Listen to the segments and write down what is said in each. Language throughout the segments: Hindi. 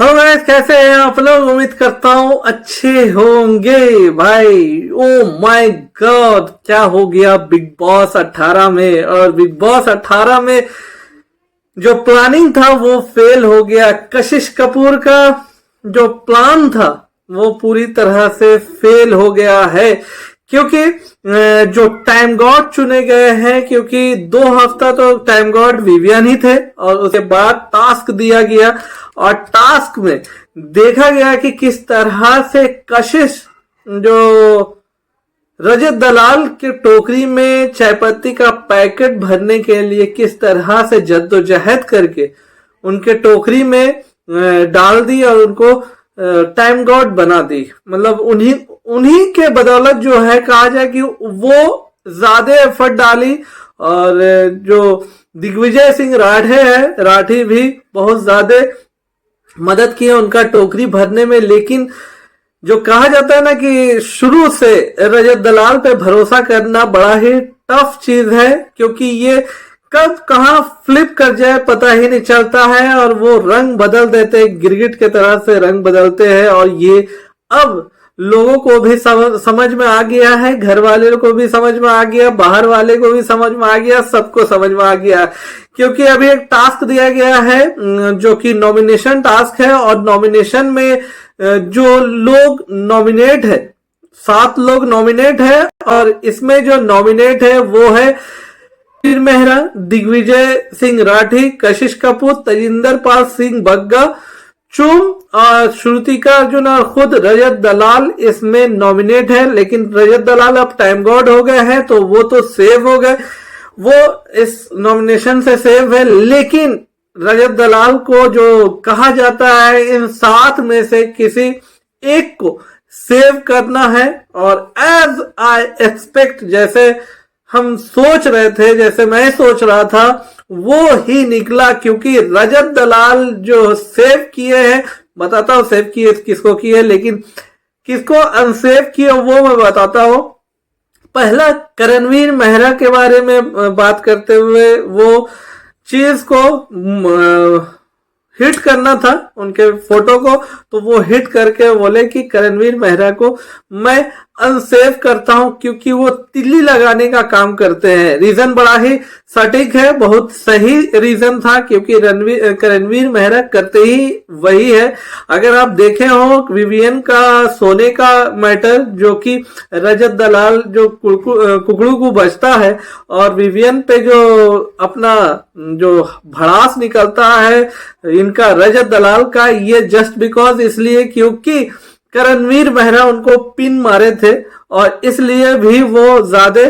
हेलो गाइस, कैसे हैं आप लोग। उम्मीद करता हूँ अच्छे होंगे भाई। ओ माय गॉड, क्या हो गया बिग बॉस 18 में। और बिग बॉस 18 में जो प्लानिंग था वो फेल हो गया। कशिश कपूर का जो प्लान था वो पूरी तरह से फेल हो गया है, क्योंकि जो टाइम गॉड चुने गए हैं, क्योंकि 2 हफ्ता तो टाइम गॉड विवियन ही थे और उसके बाद टास्क दिया गया और टास्क में देखा गया कि किस तरह से कशिश जो रजत दलाल के टोकरी में चायपत्ती का पैकेट भरने के लिए किस तरह से जद्दोजहद करके उनके टोकरी में डाल दी और उनको टाइम गॉड बना दी। मतलब उन्हीं उन्हीं के बदौलत जो है कहा जाए कि वो ज्यादा एफर्ट डाली। और जो दिग्विजय सिंह राठे है, राठी भी बहुत ज्यादा मदद की है उनका टोकरी भरने में। लेकिन जो कहा जाता है ना कि शुरू से रजत दलाल पे भरोसा करना बड़ा ही टफ चीज है, क्योंकि ये कब कहां फ्लिप कर जाए पता ही नहीं चलता है। और वो रंग बदल देते हैं, गिरगिट के तरह से रंग बदलते हैं। और ये अब लोगों को भी समझ में आ गया है, घर वाले को भी समझ में आ गया, बाहर वाले को भी समझ में आ गया, सबको समझ में आ गया। क्योंकि अभी एक टास्क दिया गया है जो कि नॉमिनेशन टास्क है। और नॉमिनेशन में जो लोग नॉमिनेट है, 7 लोग नॉमिनेट है। और इसमें जो नॉमिनेट है वो है रणवीर मेहरा, दिग्विजय सिंह राठी, कशिश कपूर, तजिंदर पाल सिंह बग्गा, चुम और श्रुतिका अर्जुन और खुद रजत दलाल इसमें नॉमिनेट है। लेकिन रजत दलाल अब टाइम गॉड हो गए हैं तो वो तो सेव हो गए, वो इस नॉमिनेशन से सेव है। लेकिन रजत दलाल को जो कहा जाता है इन 7 में से किसी एक को सेव करना है। और एज आई एक्सपेक्ट, जैसे हम सोच रहे थे, जैसे मैं सोच रहा था, वो ही निकला। क्योंकि रजत दलाल जो सेव किए हैं, बताता हूं सेव किए किसको किए, लेकिन किसको अनसेव किए वो मैं बताता हूं। पहला करणवीर मेहरा के बारे में बात करते हुए वो चीज को हिट करना था उनके फोटो को, तो वो हिट करके बोले कि करणवीर मेहरा को मैं अनसेव करता हूं क्योंकि वो तिल्ली लगाने का काम करते हैं। रीजन बड़ा ही सटीक है, बहुत सही रीजन था, क्योंकि करणवीर मेहरा करते ही वही है। अगर आप देखे हो विवियन का सोने का मैटर, जो कि रजत दलाल जो कुकड़ू को बचता है और विवियन पे जो अपना जो भड़ास निकलता है इनका रजत दलाल का, ये जस्ट बिकॉज इसलिए क्योंकि करणवीर मेहरा उनको पिन मारे थे। और इसलिए भी वो ज्यादा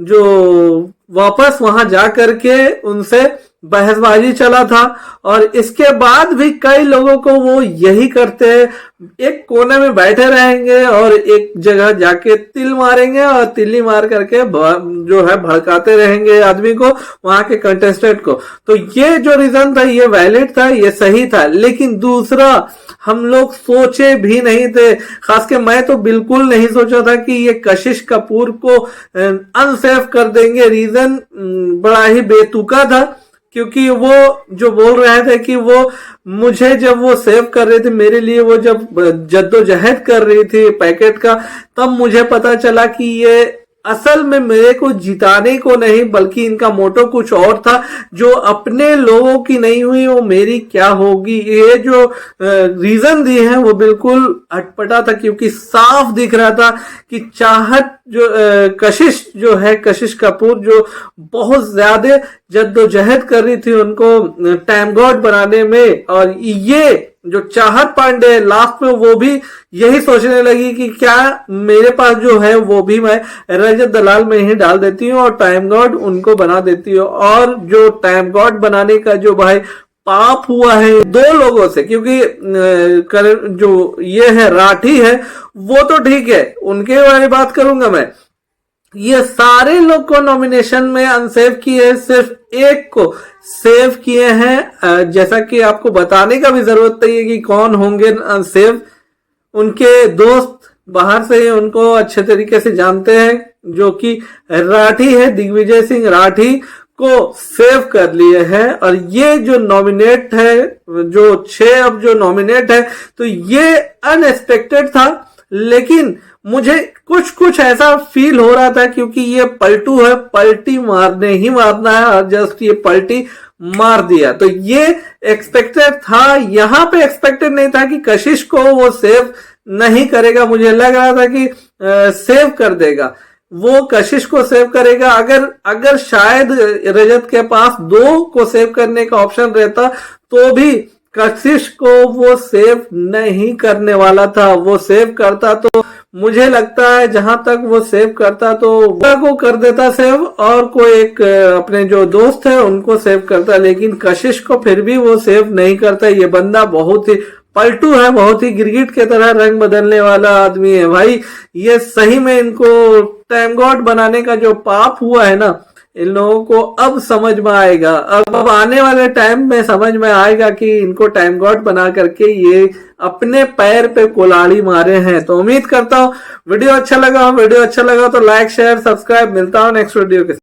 जो वापस वहां जा करके उनसे बहसबाजी चला था। और इसके बाद भी कई लोगों को वो यही करते हैं, एक कोने में बैठे रहेंगे और एक जगह जाके तिल मारेंगे और तिल्ली मार करके जो है भड़काते रहेंगे आदमी को, वहां के कंटेस्टेंट को। तो ये जो रीजन था ये वैलिड था, ये सही था। लेकिन दूसरा हम लोग सोचे भी नहीं थे, खास के मैं तो बिल्कुल नहीं सोचा था कि ये कशिश कपूर को अनसेफ कर देंगे। रीजन बड़ा ही बेतुका था, क्योंकि वो जो बोल रहे थे कि वो मुझे जब वो सेव कर रहे थे, मेरे लिए वो जब जद्दोजहद कर रही थी पैकेट का, तब मुझे पता चला कि ये असल में मेरे को जिताने को नहीं बल्कि इनका मोटो कुछ और था। जो अपने लोगों की नहीं हुई वो मेरी क्या होगी। ये जो रीजन दिए हैं वो बिल्कुल अटपटा था, क्योंकि साफ दिख रहा था कि चाहत जो कशिश जो है, कशिश कपूर जो बहुत ज्यादा जद्दोजहद कर रही थी उनको टाइम गॉड बनाने में। और ये जो चाहत पांडे लास्ट में वो भी यही सोचने लगी कि क्या मेरे पास जो है वो भी मैं रजत दलाल में ही डाल देती हूँ और टाइम गॉड उनको बना देती हूँ। और जो टाइम गॉड बनाने का जो भाई पाप हुआ है 2 लोगों से, क्योंकि जो ये है राठी है वो तो ठीक है, उनके बारे में बात करूंगा मैं। ये सारे लोग को नॉमिनेशन में अनसेव किए, सिर्फ एक को सेव किए हैं। जैसा कि आपको बताने का भी जरूरत नहीं है कि कौन होंगे अनसेव। उनके दोस्त बाहर से ही उनको अच्छे तरीके से जानते हैं, जो कि राठी है, दिग्विजय सिंह राठी। को सेव कर लिए हैं। और ये जो नॉमिनेट है, जो 6 अब जो नॉमिनेट है, तो ये अनएक्सपेक्टेड था, लेकिन मुझे कुछ कुछ ऐसा फील हो रहा था क्योंकि ये पलटू है, पलटी मारने ही मारना है, और जस्ट ये पलटी मार दिया। तो ये एक्सपेक्टेड था, यहां पे एक्सपेक्टेड नहीं था कि कशिश को वो सेव नहीं करेगा। मुझे लग रहा था कि सेव कर देगा, वो कशिश को सेव करेगा। अगर शायद रजत के पास 2 को सेव करने का ऑप्शन रहता तो भी कशिश को वो सेव नहीं करने वाला था। वो सेव करता तो मुझे लगता है, जहां तक वो सेव करता तो को कर देता सेव, और कोई एक अपने जो दोस्त है उनको सेव करता, लेकिन कशिश को फिर भी वो सेव नहीं करता। ये बंदा बहुत ही पलटू है, बहुत ही गिरगिट के तरह रंग बदलने वाला आदमी है भाई। ये सही में इनको टाइम गॉड बनाने का जो पाप हुआ है ना, इन लोगों को अब समझ में आएगा। अब आने वाले टाइम में समझ में आएगा कि इनको टाइम गॉड बना करके ये अपने पैर पे कुल्हाड़ी मारे हैं। तो उम्मीद करता हूँ वीडियो अच्छा लगा हो तो लाइक शेयर सब्सक्राइब। मिलता हूँ नेक्स्ट वीडियो के साथ।